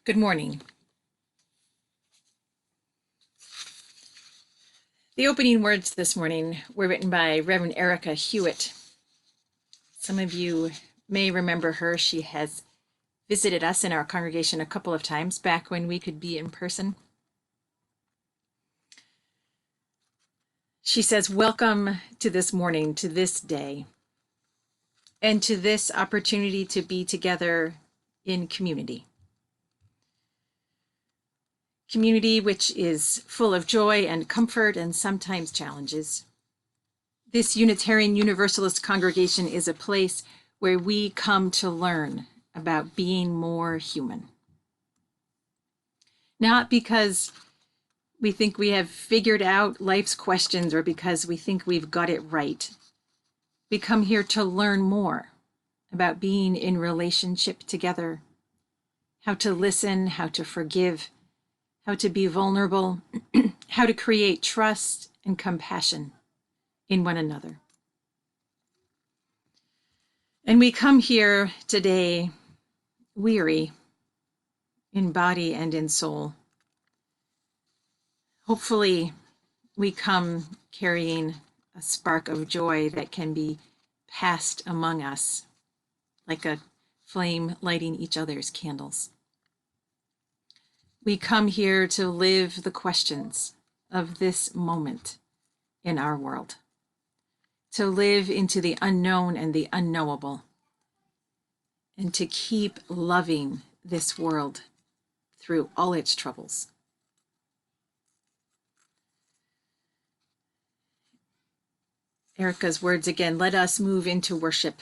Good morning. The opening words this morning were written by Reverend Erica Hewitt. Some of you may remember her. She has visited us in our congregation a couple of times back when we could be in person. She says, "Welcome to this morning, to this day, and to this opportunity to be together in community. Community which is full of joy and comfort and sometimes challenges. This Unitarian Universalist congregation is a place where we come to learn about being more human. Not because we think we have figured out life's questions or because we think we've got it right. We come here to learn more about being in relationship together, how to listen, how to forgive, how to be vulnerable, how to create trust and compassion in one another. And we come here today weary in body and in soul. Hopefully, we come carrying a spark of joy that can be passed among us like a flame lighting each other's candles. We come here to live the questions of this moment in our world, to live into the unknown and the unknowable, and to keep loving this world through all its troubles. Erica's words again, let us move into worship,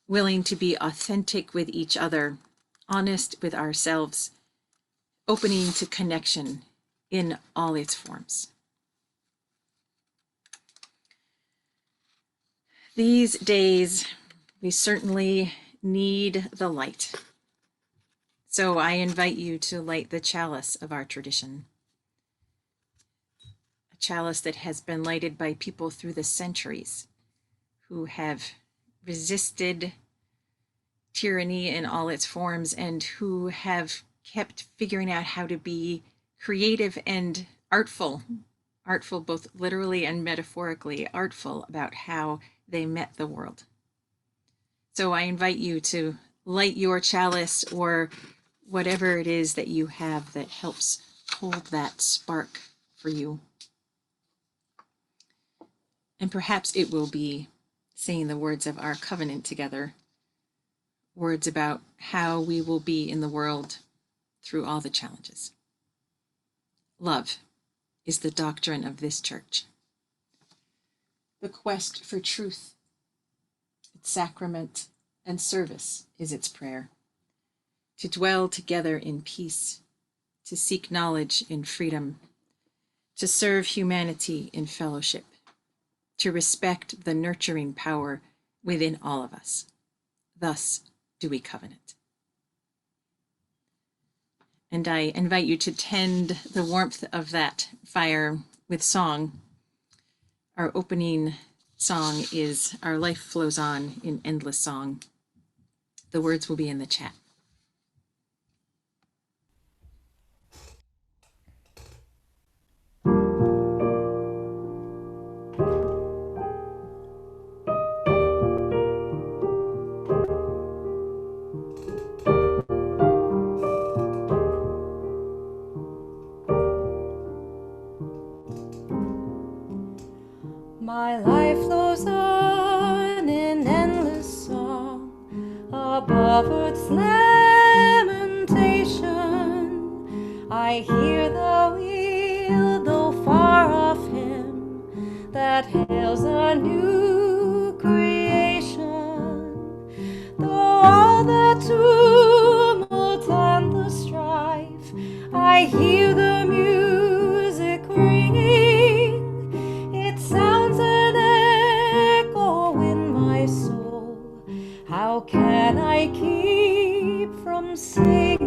willing to be authentic with each other, honest with ourselves, opening to connection in all its forms. These days, we certainly need the light. So I invite you to light the chalice of our tradition. A chalice that has been lighted by people through the centuries who have resisted tyranny in all its forms and who have kept figuring out how to be creative and artful both literally and metaphorically, artful about how they met the world. So I invite you to light your chalice or whatever it is that you have that helps hold that spark for you. And perhaps it will be saying the words of our covenant together, words about how we will be in the world through all the challenges. Love is the doctrine of this church. The quest for truth, its sacrament and service is its prayer. To dwell together in peace, to seek knowledge in freedom, to serve humanity in fellowship, to respect the nurturing power within all of us. Thus do we covenant. And I invite you to tend the warmth of that fire with song. Our opening song is Our Life Flows On in Endless Song. The words will be in the chat. My life flows on in endless song, above earth's lamentation. I hear the wheel, though far off him, that hails a new creation. Though all the tumult and the strife, I hear the music ringing. It sounds an echo in my soul. How can I keep from singing?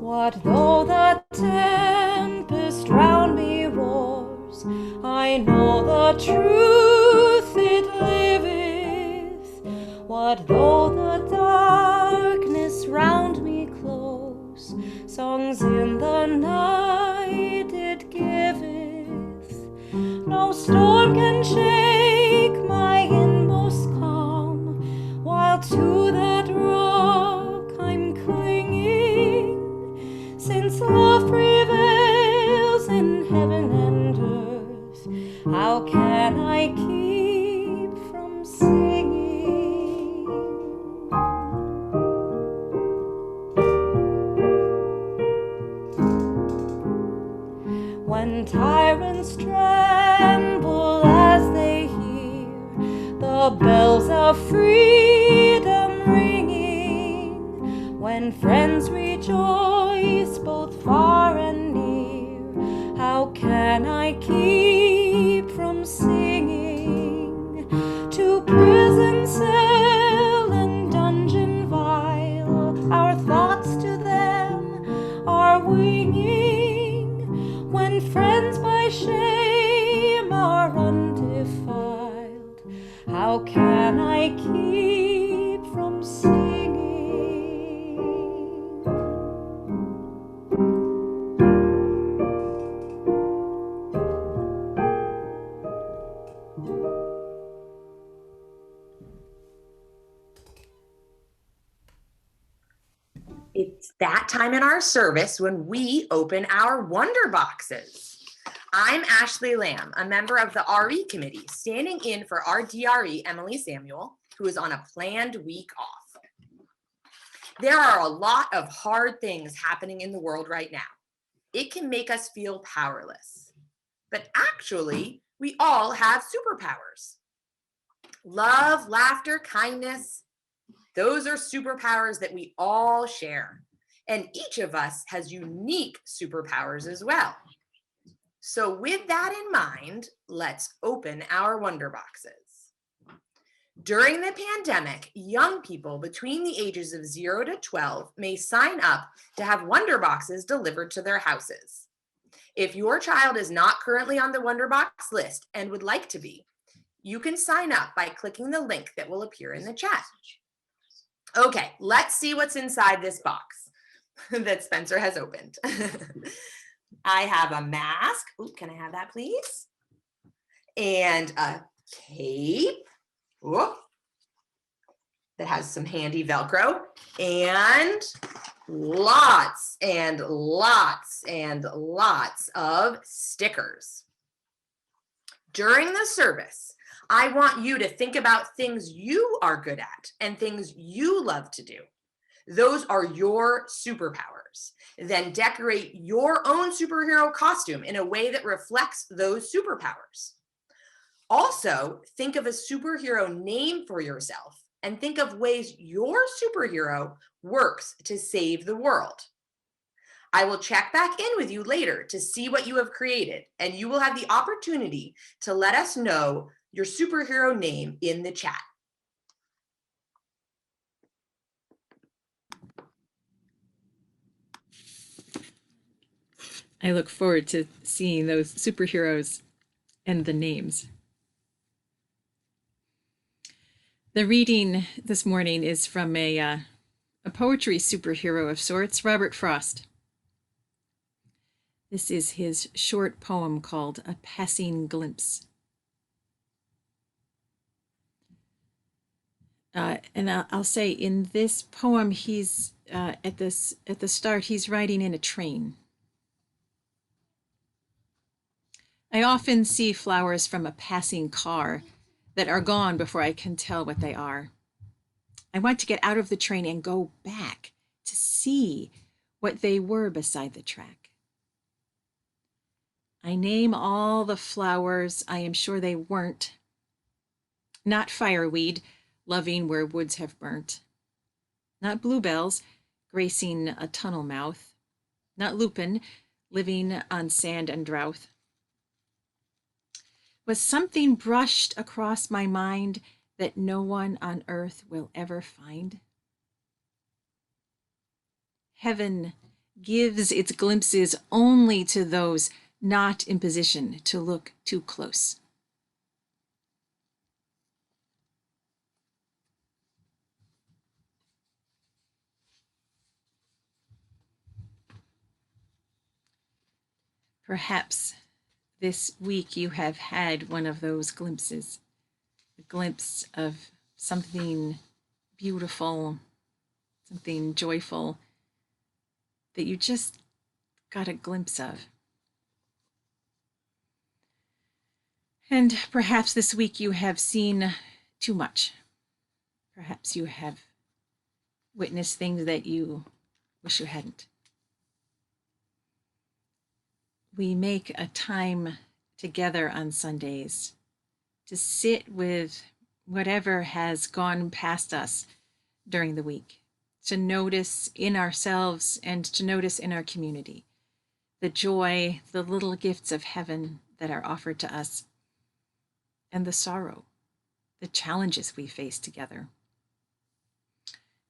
What though the tempest 'round me roars, I know the truth is sure. I know the path is right, and I But though the darkness round me close, songs in the night it giveth. No storm can shake my inmost calm, while to that rock I'm clinging. Since love prevails in heaven and earth, how can I keep from singing? When tyrants tremble as they hear the bells of freedom ringing, when friends rejoice both far and near, how can I keep from singing? To prison cell and dungeon vile, our thoughts to them are winging. When friends by shame are undefiled, how can I keep from singing? It's that time in our service when we open our Wonder Boxes. I'm Ashley Lamb, a member of the RE committee, standing in for our DRE, Emily Samuel, who is on a planned week off. There are a lot of hard things happening in the world right now. It can make us feel powerless, but actually, we all have superpowers. Love, laughter, kindness, those are superpowers that we all share. And each of us has unique superpowers as well. So with that in mind, let's open our Wonder Boxes. During the pandemic, young people between the ages of 0 to 12 may sign up to have Wonder Boxes delivered to their houses. If your child is not currently on the Wonder Box list and would like to be, you can sign up by clicking the link that will appear in the chat. Okay, let's see what's inside this box that Spencer has opened. I have a mask. Ooh, can I have that, please? And a cape. Ooh, that has some handy Velcro. And lots and lots and lots of stickers. During the service, I want you to think about things you are good at and things you love to do. Those are your superpowers. Then decorate your own superhero costume in a way that reflects those superpowers. Also, think of a superhero name for yourself and think of ways your superhero works to save the world. I will check back in with you later to see what you have created, and you will have the opportunity to let us know your superhero name in the chat. I look forward to seeing those superheroes and the names. The reading this morning is from a poetry superhero of sorts, Robert Frost. This is his short poem called A Passing Glimpse. And I'll say in this poem, he's at the start, he's riding in a train. I often see flowers from a passing car that are gone before I can tell what they are. I want to get out of the train and go back to see what they were beside the track. I name all the flowers I am sure they weren't. Not fireweed, loving where woods have burnt. Not bluebells, gracing a tunnel mouth. Not lupin, living on sand and drouth. Was something brushed across my mind that no one on earth will ever find? Heaven gives its glimpses only to those not in position to look too close. Perhaps this week you have had one of those glimpses, a glimpse of something beautiful, something joyful that you just got a glimpse of. And perhaps this week you have seen too much. Perhaps you have witnessed things that you wish you hadn't. We make a time together on Sundays to sit with whatever has gone past us during the week, to notice in ourselves and to notice in our community the joy, the little gifts of heaven that are offered to us, and the sorrow, the challenges we face together.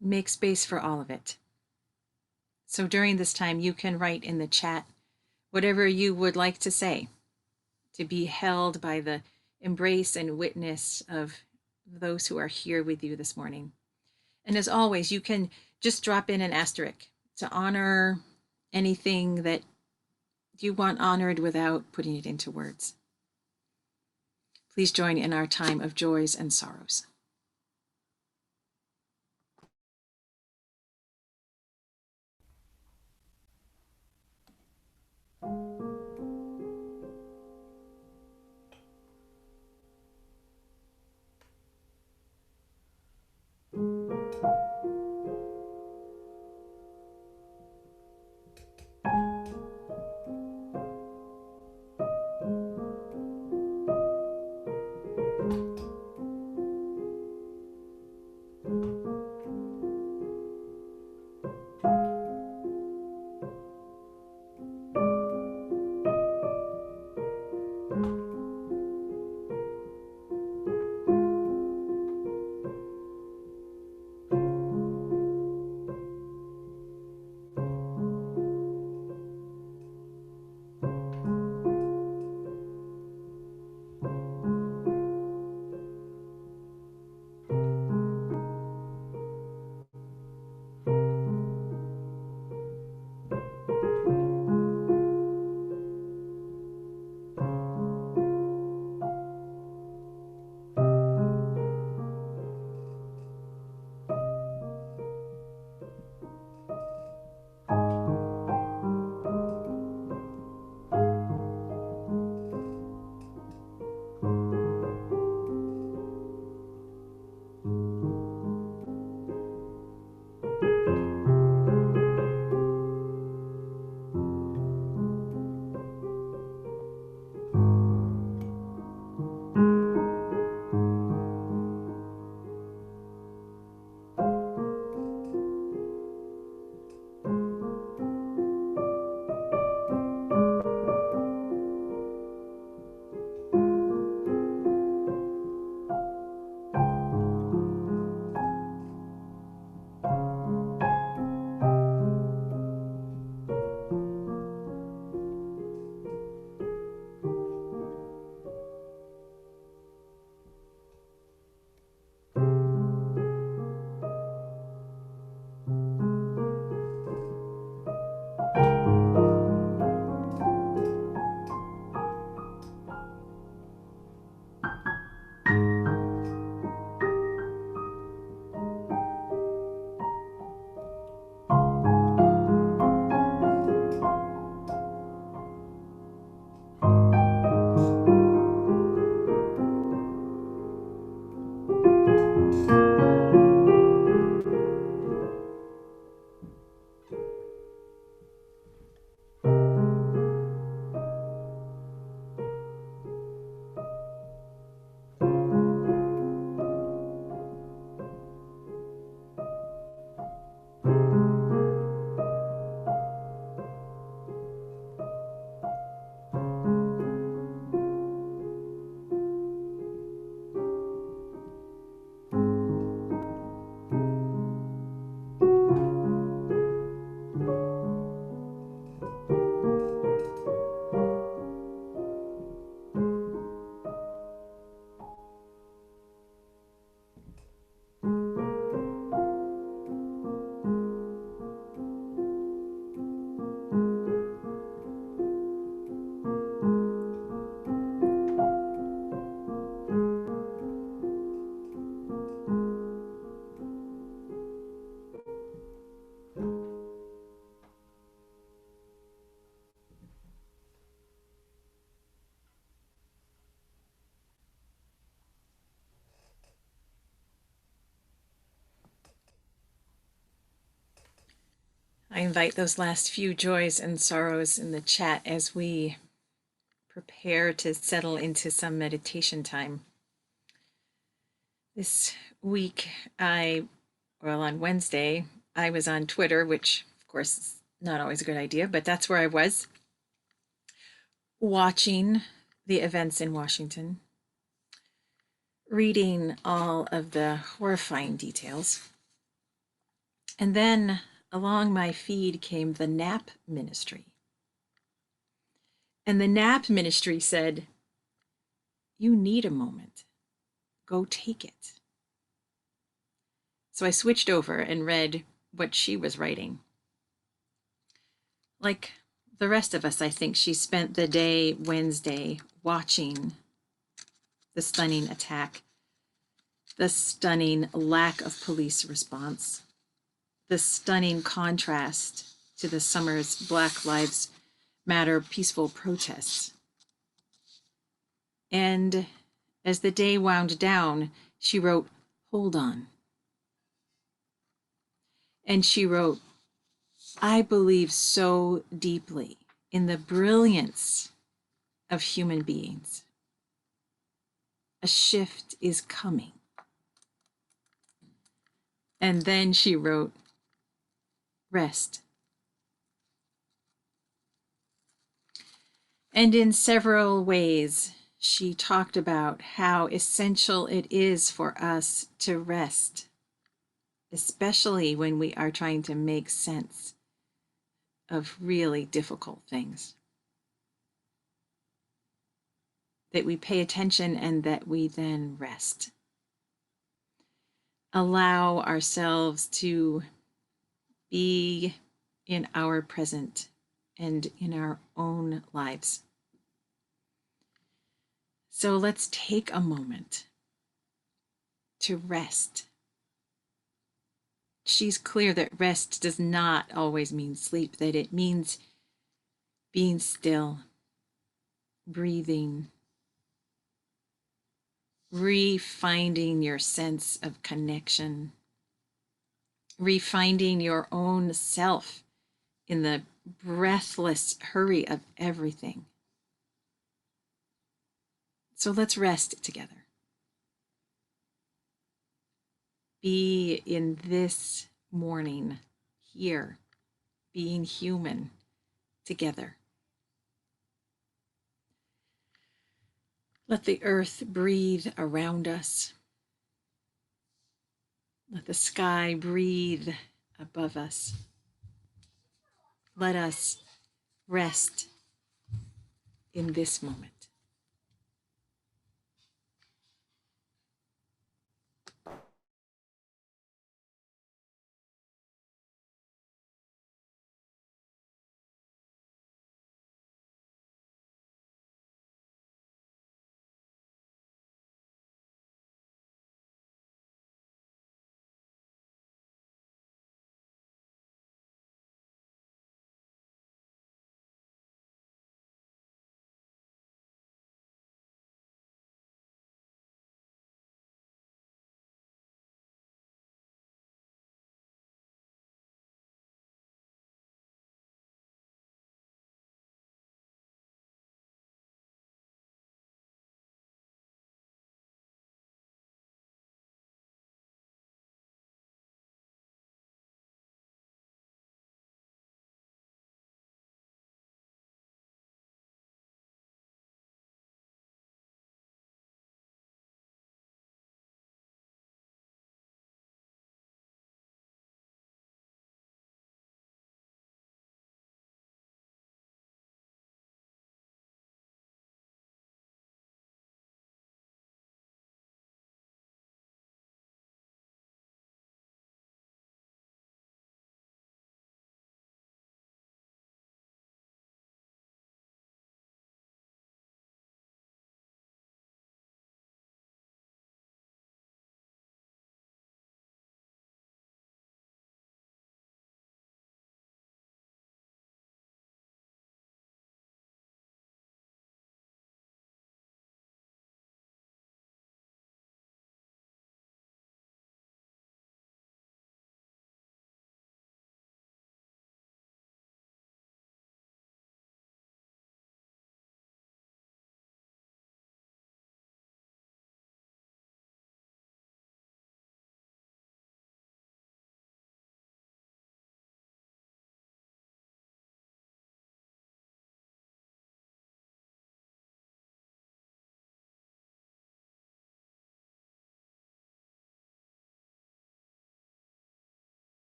Make space for all of it. So during this time, you can write in the chat whatever you would like to say, to be held by the embrace and witness of those who are here with you this morning. And as always, you can just drop in an asterisk to honor anything that you want honored without putting it into words. Please join in our time of joys and sorrows. I invite those last few joys and sorrows in the chat as we prepare to settle into some meditation time. This week, on Wednesday, I was on Twitter, which of course is not always a good idea, but that's where I was, watching the events in Washington, reading all of the horrifying details. And then along my feed came the NAP ministry. And the NAP ministry said, "You need a moment. Go take it." So I switched over and read what she was writing. Like the rest of us, I think she spent the day Wednesday watching the stunning attack, the stunning lack of police response, the stunning contrast to the summer's Black Lives Matter peaceful protests. And as the day wound down, she wrote, "Hold on." And she wrote, "I believe so deeply in the brilliance of human beings. A shift is coming." And then she wrote, "Rest." And in several ways, she talked about how essential it is for us to rest, especially when we are trying to make sense of really difficult things. That we pay attention and that we then rest. Allow ourselves to be in our present and in our own lives. So let's take a moment to rest. She's clear that rest does not always mean sleep, that it means being still, breathing, refinding your sense of connection, refinding your own self in the breathless hurry of everything. So let's rest together. Be in this morning, here, being human together. Let the earth breathe around us. Let the sky breathe above us. Let us rest in this moment.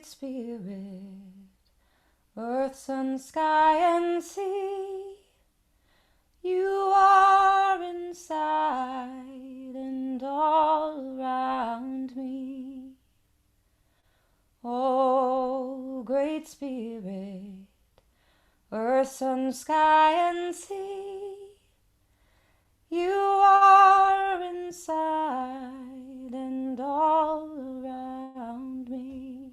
Spirit, earth, sun, sky, and sea, you are inside and all around me. Oh, Great Spirit, earth, sun, sky, and sea, you are inside and all around me.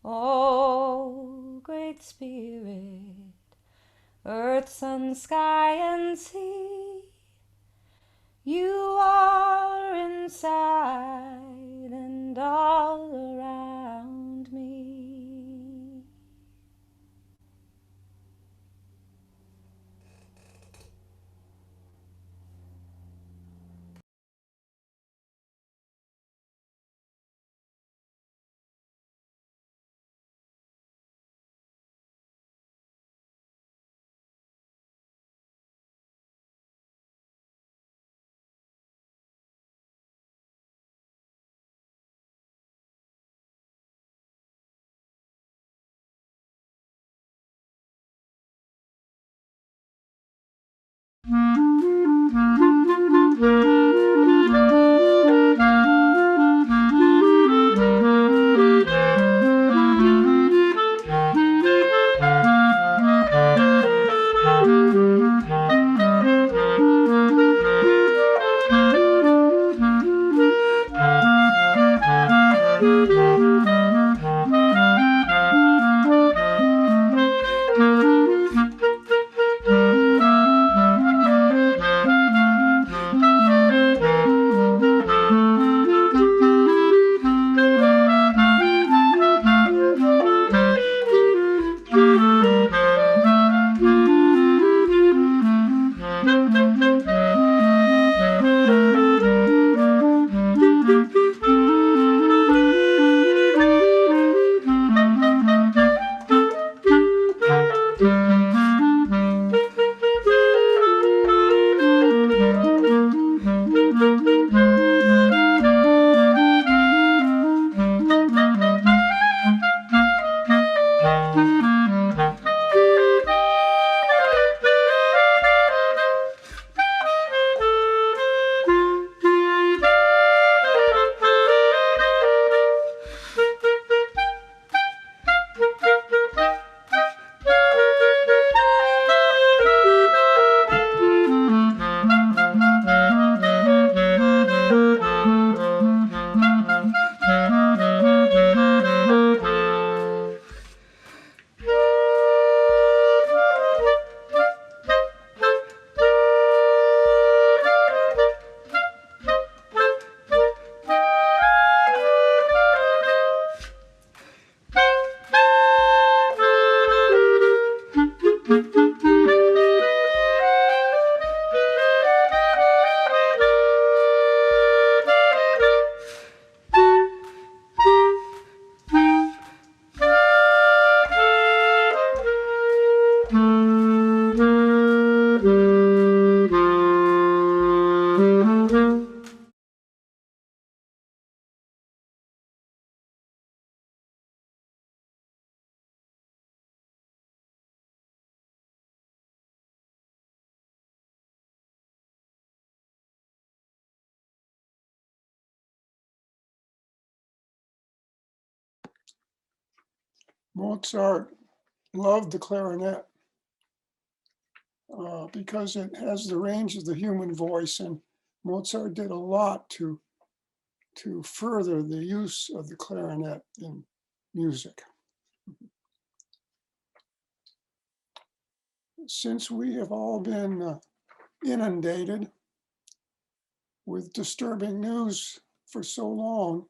Oh, Great Spirit, earth, sun, sky, and sea, you are inside and all around me. Mozart loved the clarinet because it has the range of the human voice, and Mozart did a lot to further the use of the clarinet in music. Since we have all been inundated with disturbing news for so long,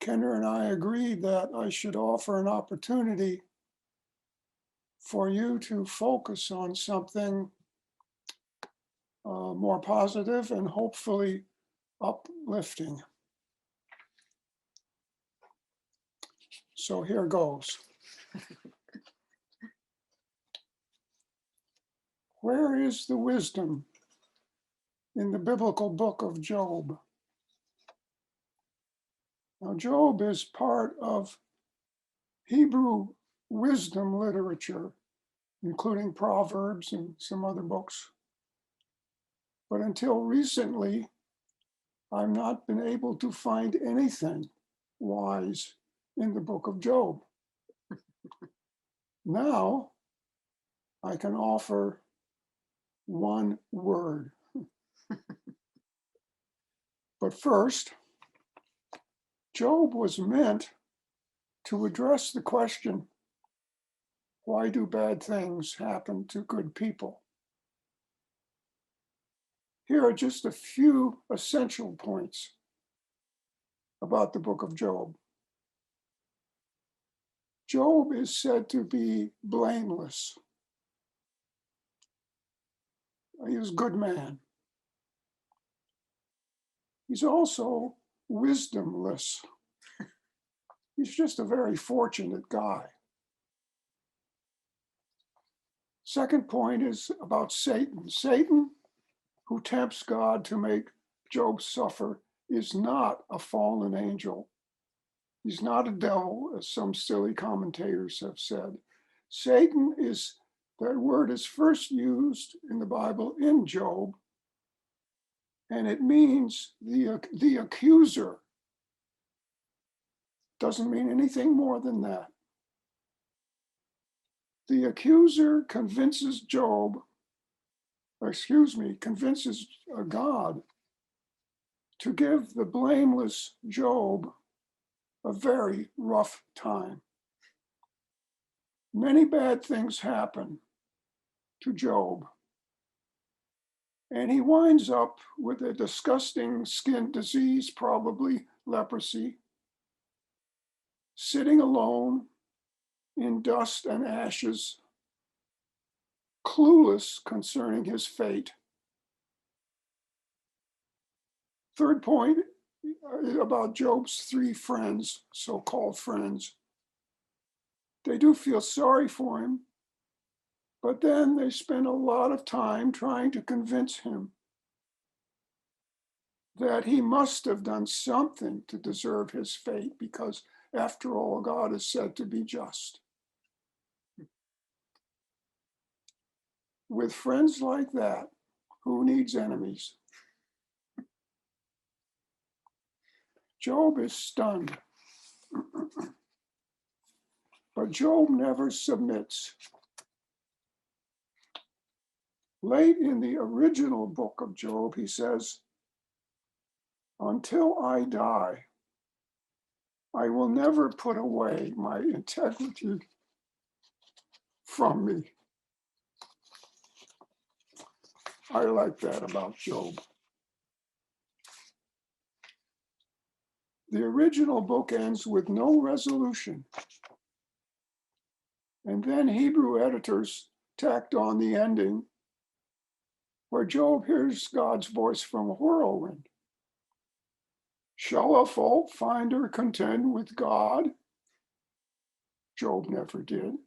Kendra and I agreed that I should offer an opportunity for you to focus on something more positive and hopefully uplifting. So here goes. Where is the wisdom in the biblical book of Job? Now, Job is part of Hebrew wisdom literature, including Proverbs and some other books. But until recently, I've not been able to find anything wise in the book of Job. Now, I can offer one word. But first, Job was meant to address the question, why do bad things happen to good people? Here are just a few essential points about the book of Job. Job is said to be blameless. He was a good man. He's also wisdomless. He's just a very fortunate guy. Second point is about Satan. Satan, who tempts God to make Job suffer, is not a fallen angel. He's not a devil, as some silly commentators have said. Satan is, that word is first used in the Bible in Job, and it means the accuser. Doesn't mean anything more than that. The accuser convinces convinces God to give the blameless Job a very rough time. Many bad things happen to Job, and he winds up with a disgusting skin disease, probably leprosy, sitting alone in dust and ashes, clueless concerning his fate. Third point about Job's three friends, so-called friends. They do feel sorry for him, but then they spend a lot of time trying to convince him that he must have done something to deserve his fate, because after all, God is said to be just. With friends like that, who needs enemies? Job is stunned. But Job never submits. Late in the original book of Job, he says, "Until I die, I will never put away my integrity from me." I like that about Job. The original book ends with no resolution. And then Hebrew editors tacked on the ending where Job hears God's voice from a whirlwind. Shall a fault finder contend with God? Job never did.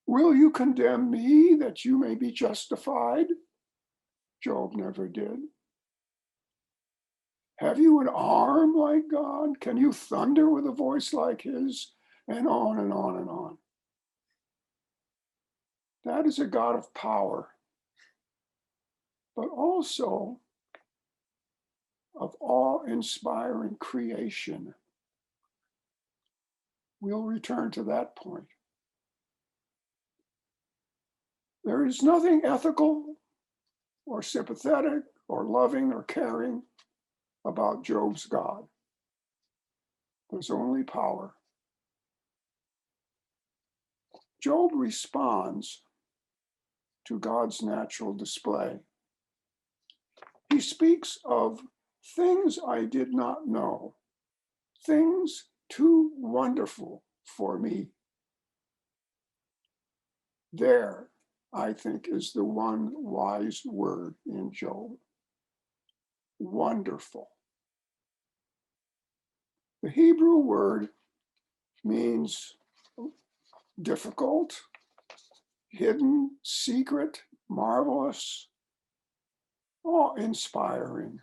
Will you condemn me that you may be justified? Job never did. Have you an arm like God? Can you thunder with a voice like his? And on and on and on. That is a God of power, but also of awe-inspiring creation. We'll return to that point. There is nothing ethical or sympathetic or loving or caring about Job's God. There's only power. Job responds to God's natural display. He speaks of things I did not know, things too wonderful for me. There, I think, is the one wise word in Job. Wonderful. The Hebrew word means difficult, hidden, secret, marvelous, awe-inspiring.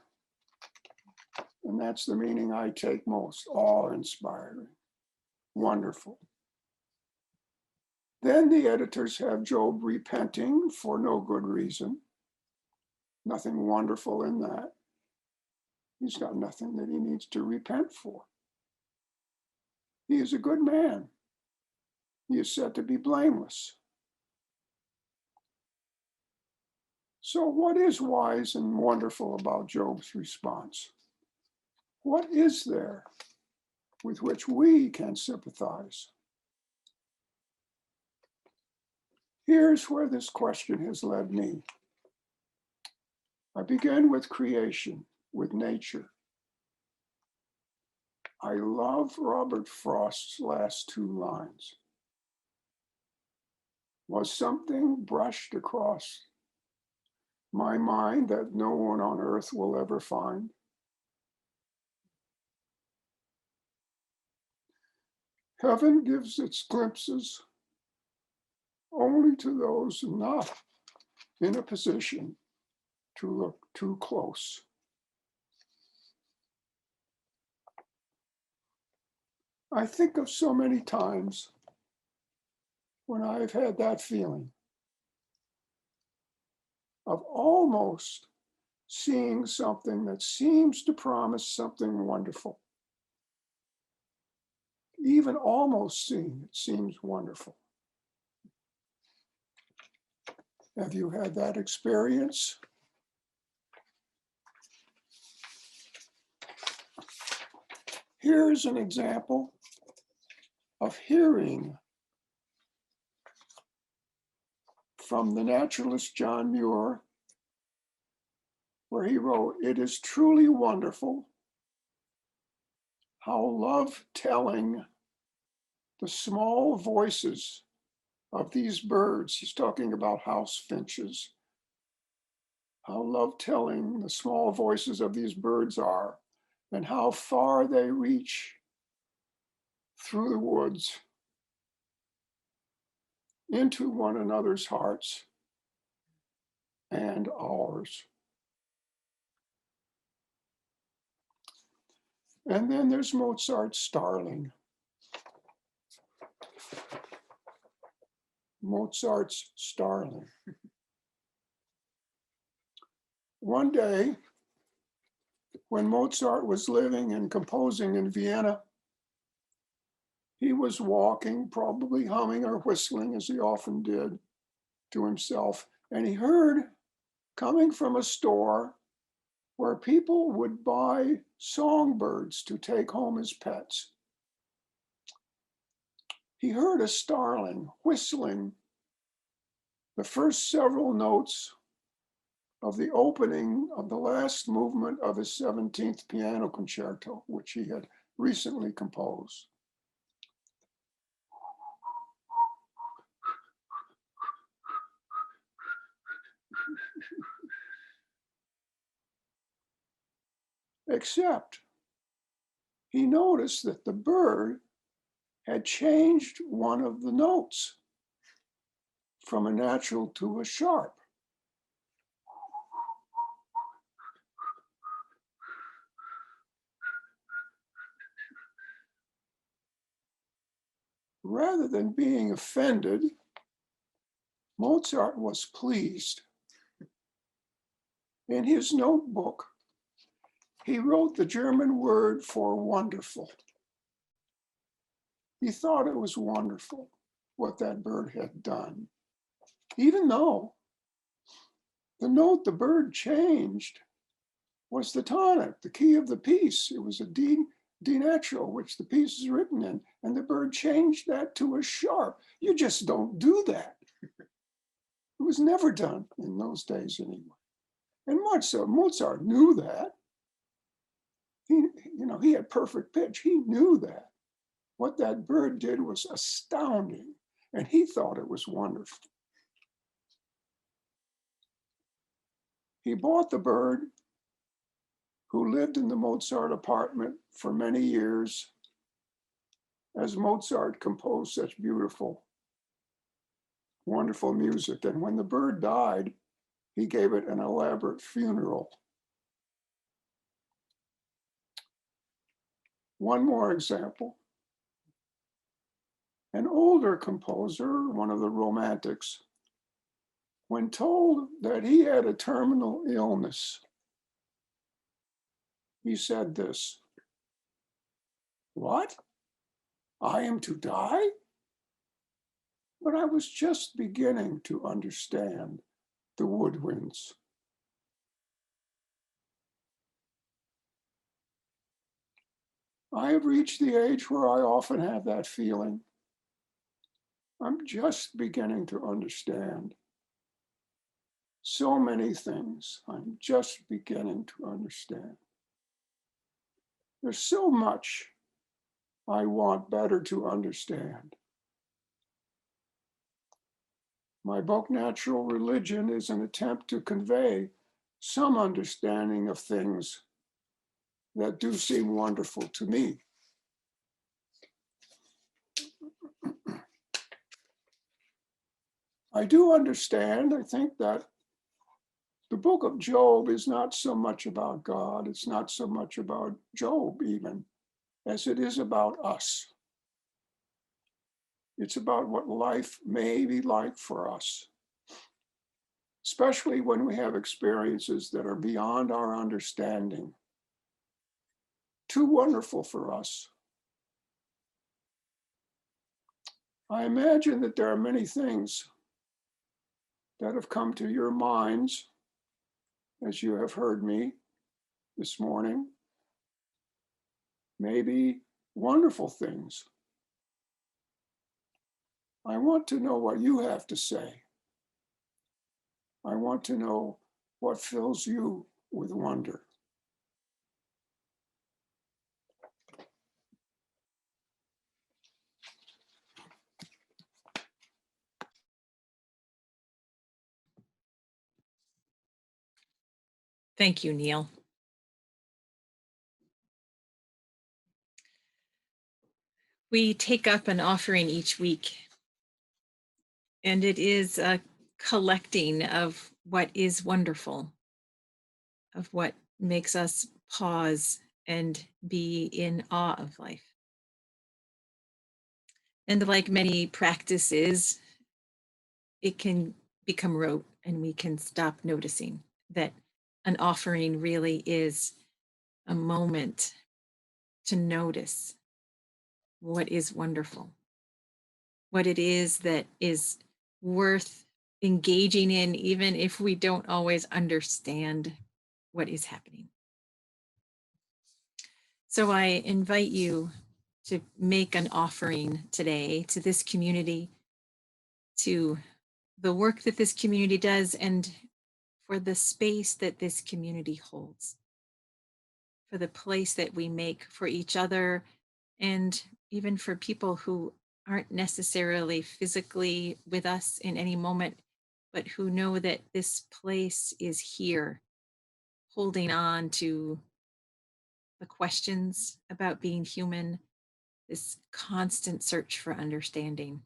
And that's the meaning I take most: awe-inspiring, wonderful. Then the editors have Job repenting for no good reason. Nothing wonderful in that. He's got nothing that he needs to repent for. He is a good man. He is said to be blameless. So what is wise and wonderful about Job's response? What is there with which we can sympathize? Here's where this question has led me. I began with creation, with nature. I love Robert Frost's last two lines. Was something brushed across my mind that no one on earth will ever find? Heaven gives its glimpses only to those not in a position to look too close. I think of so many times when I've had that feeling of almost seeing something that seems to promise something wonderful. Even almost seeing it seems wonderful. Have you had that experience? Here's an example of hearing from the naturalist John Muir, where he wrote, "It is truly wonderful how love telling the small voices of these birds," he's talking about house finches, "how love telling the small voices of these birds are, and how far they reach through the woods into one another's hearts and ours." And then there's Mozart's Starling. Mozart's Starling. One day, when Mozart was living and composing in Vienna, he was walking, probably humming or whistling, as he often did, to himself, and he heard, coming from a store where people would buy songbirds to take home as pets, he heard a starling whistling the first several notes of the opening of the last movement of his 17th piano concerto, which he had recently composed. Except he noticed that the bird had changed one of the notes from a natural to a sharp. Rather than being offended, Mozart was pleased. In his notebook, he wrote the German word for wonderful. He thought it was wonderful what that bird had done, even though the note the bird changed was the tonic, the key of the piece. It was a D natural, which the piece is written in, and the bird changed that to a sharp. You just don't do that. It was never done in those days anyway. And Mozart knew that. He had perfect pitch. He knew that. What that bird did was astounding, and he thought it was wonderful. He bought the bird, who lived in the Mozart apartment for many years, as Mozart composed such beautiful, wonderful music. And when the bird died, he gave it an elaborate funeral. One more example. An older composer, one of the Romantics, when told that he had a terminal illness, he said this, "What? I am to die?" But I was just beginning to understand the woodwinds. I have reached the age where I often have that feeling. I'm just beginning to understand so many things. I'm just beginning to understand. There's so much I want better to understand. My book, Natural Religion, is an attempt to convey some understanding of things that do seem wonderful to me. I do understand, I think, that the book of Job is not so much about God, it's not so much about Job even, as it is about us. It's about what life may be like for us, especially when we have experiences that are beyond our understanding, too wonderful for us. I imagine that there are many things that have come to your minds as you have heard me this morning. Maybe wonderful things. I want to know what you have to say. I want to know what fills you with wonder. Thank you, Neal. We take up an offering each week, and it is a collecting of what is wonderful, of what makes us pause and be in awe of life. And like many practices, it can become rote and we can stop noticing that an offering really is a moment to notice what is wonderful, what it is that is worth engaging in, even if we don't always understand what is happening. So I invite you to make an offering today to this community, to the work that this community does, and for the space that this community holds, for the place that we make for each other, and even for people who aren't necessarily physically with us in any moment, but who know that this place is here, holding on to the questions about being human, this constant search for understanding,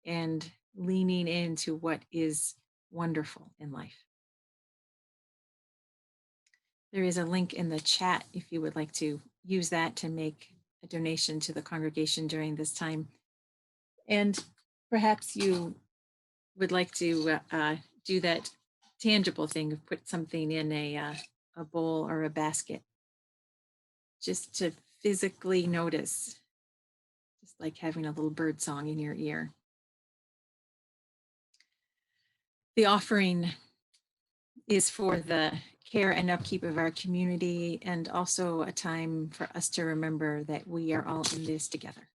and leaning into what is wonderful in life. There is a link in the chat if you would like to use that to make a donation to the congregation during this time. And perhaps you would like to do that tangible thing of put something in a bowl or a basket, just to physically notice, just like having a little bird song in your ear. The offering is for the care and upkeep of our community, and also a time for us to remember that we are all in this together.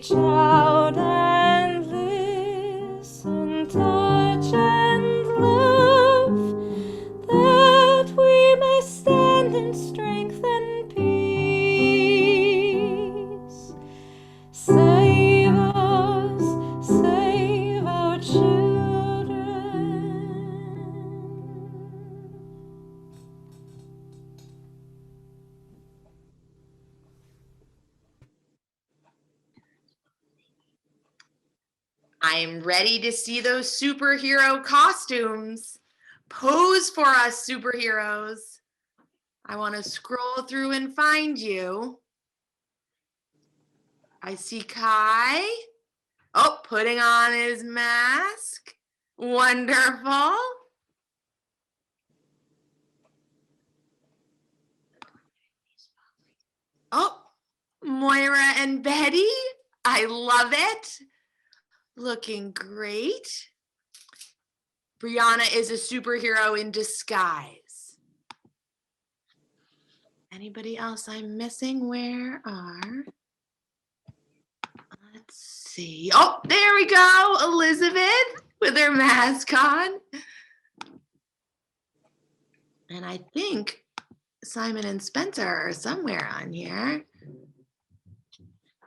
reach out and listen, touch and love, that we may stand in strength and peace. Save us, save our children. I'm ready to see those superhero costumes. Pose for us, superheroes. I want to scroll through and find you. I see Kai. Oh, putting on his mask. Wonderful. Oh, Moira and Betty. I love it. Looking great. Brianna is a superhero in disguise. Anybody else I'm missing? Where are? Let's see. Oh, there we go. Elizabeth with her mask on. And I think Simon and Spencer are somewhere on here.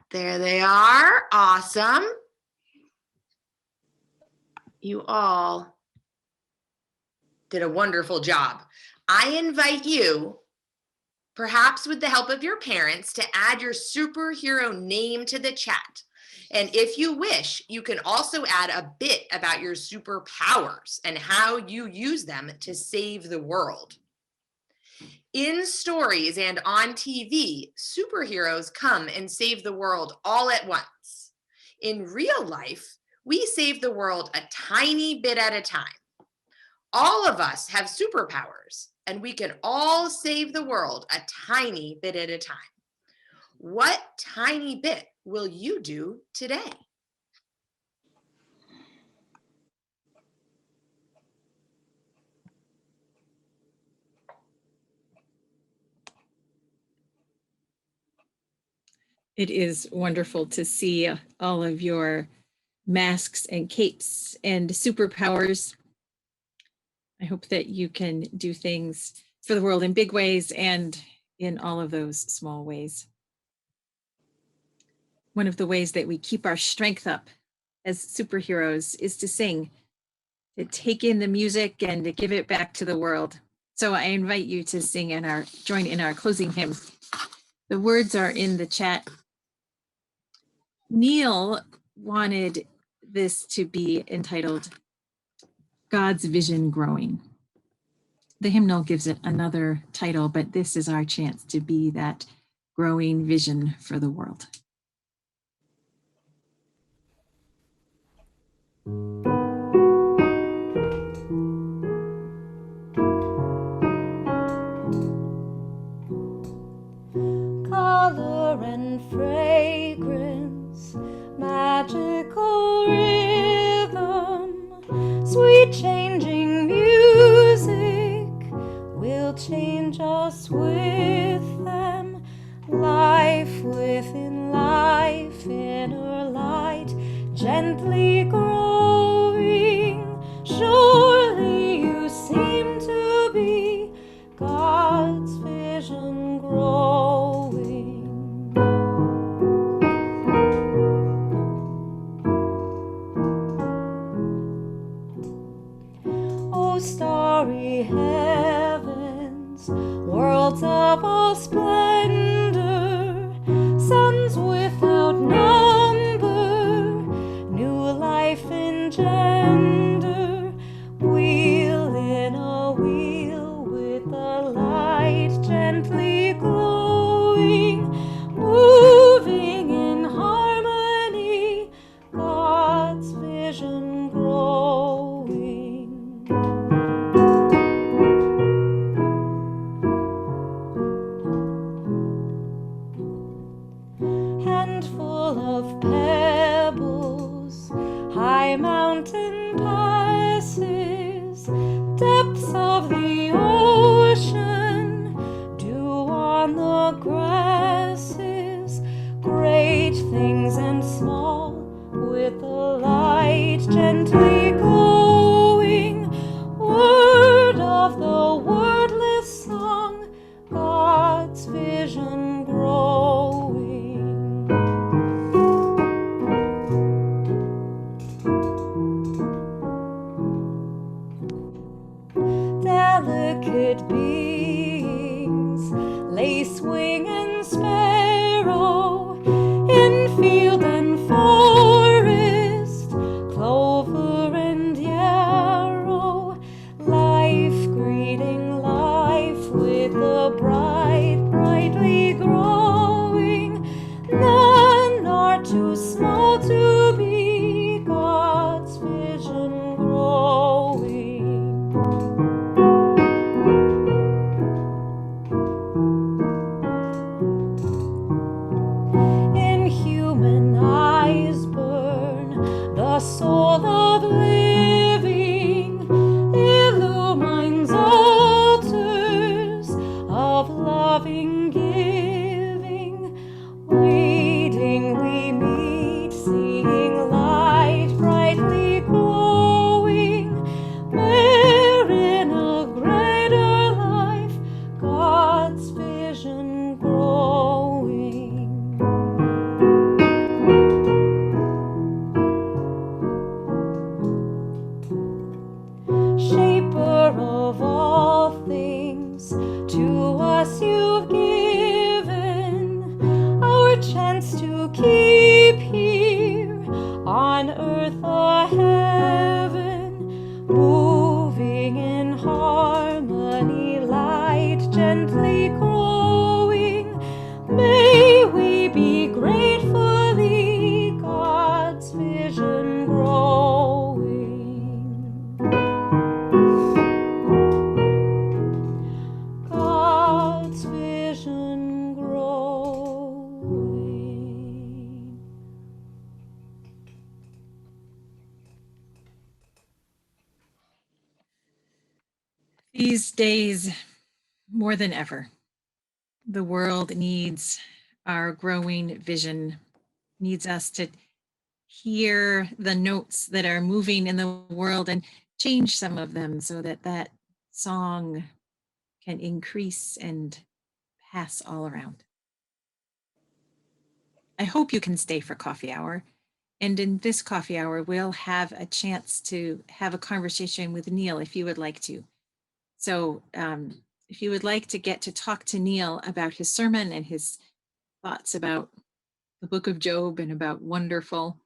There they are. Awesome. You all did a wonderful job. I invite you, perhaps with the help of your parents, to add your superhero name to the chat. And if you wish, you can also add a bit about your superpowers and how you use them to save the world. In stories and on TV, superheroes come and save the world all at once. In real life, we save the world a tiny bit at a time. All of us have superpowers, and we can all save the world a tiny bit at a time. What tiny bit will you do today? It is wonderful to see all of your masks and capes and superpowers. I hope that you can do things for the world in big ways and in all of those small ways. One of the ways that we keep our strength up as superheroes is to sing, to take in the music and to give it back to the world. So I invite you to sing and join in our closing hymn. The words are in the chat. Neal wanted this to be entitled God's Vision Growing. The hymnal gives it another title, but this is our chance to be that growing vision for the world. Color and fragrance, magical rhythm, sweet changing music will change us with them. Life within life, inner light, gently growing. Surely you seem to be God's vision growing. Oh, starry heavens, worlds of all splendor, suns without number, new life engender, wheel in a wheel with the light gently glowing, moving in harmony, God's vision growing. Handful of pebbles, high mountain passes, depths of the ocean, dew on the grasses, great things and small, with the light gently glowing, word of the wordless song, God's vision growing. Delicate beings, lace wing and sparrow, in field and forest, clover and yarrow, life greeting life with the bright, brightly growing. None are too small to be God's vision growing. In human eyes burn the soul of living, illumines altars of loving giving. Waiting we meet, seeing light brightly glowing, where in a greater life God's vision growing. Shaper of all things, to us you've given our chance to keep here on earth a heaven, moving in harmony, light gently growing. May we be gratefully God's vision growing. God's vision growing. These days, more than ever, the world needs our growing vision, needs us to hear the notes that are moving in the world and change some of them so that that song can increase and pass all around. I hope you can stay for coffee hour. And in this coffee hour, we'll have a chance to have a conversation with Neal if you would like to. So if you would like to get to talk to Neal about his sermon and his thoughts about the book of Job and about wonderful,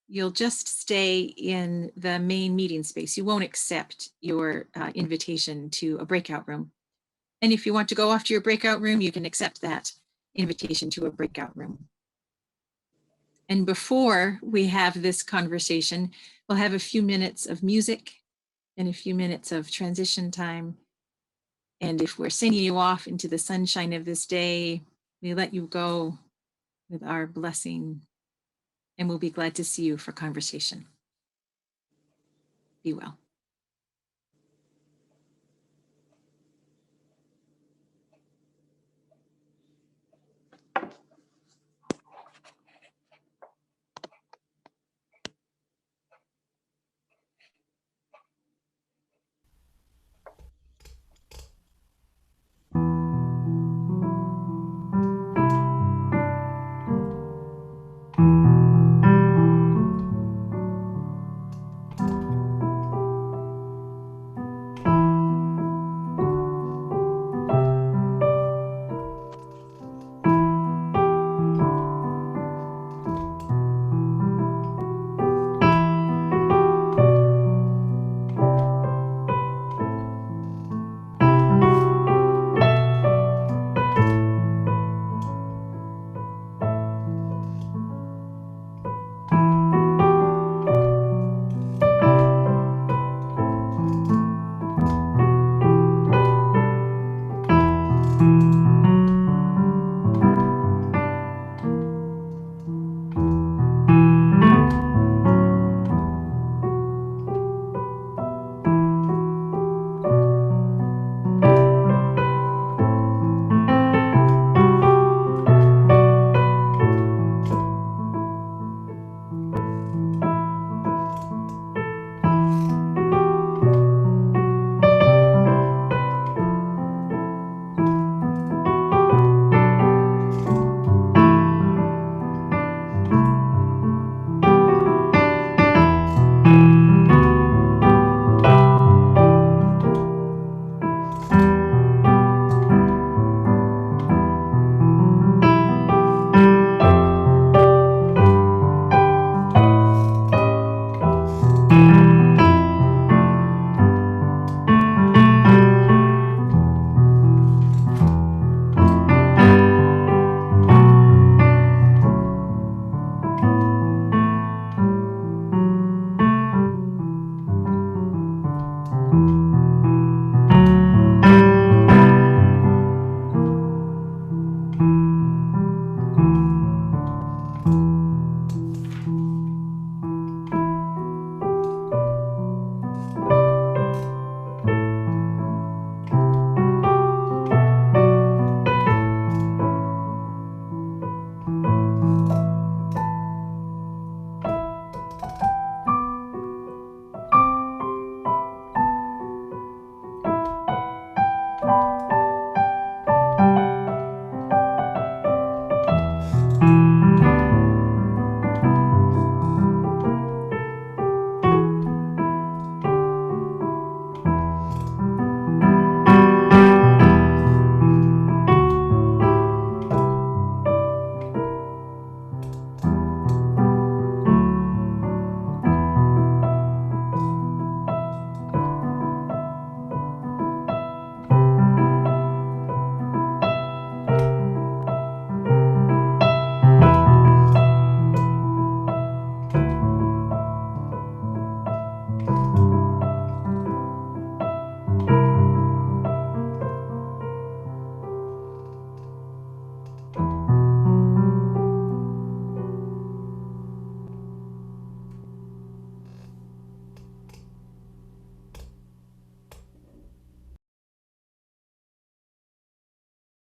you'll just stay in the main meeting space. You won't accept your invitation to a breakout room. And if you want to go off to your breakout room, you can accept that invitation to a breakout room. And before we have this conversation, we'll have a few minutes of music and a few minutes of transition time. And if we're sending you off into the sunshine of this day, we let you go with our blessing, and we'll be glad to see you for conversation. Be well.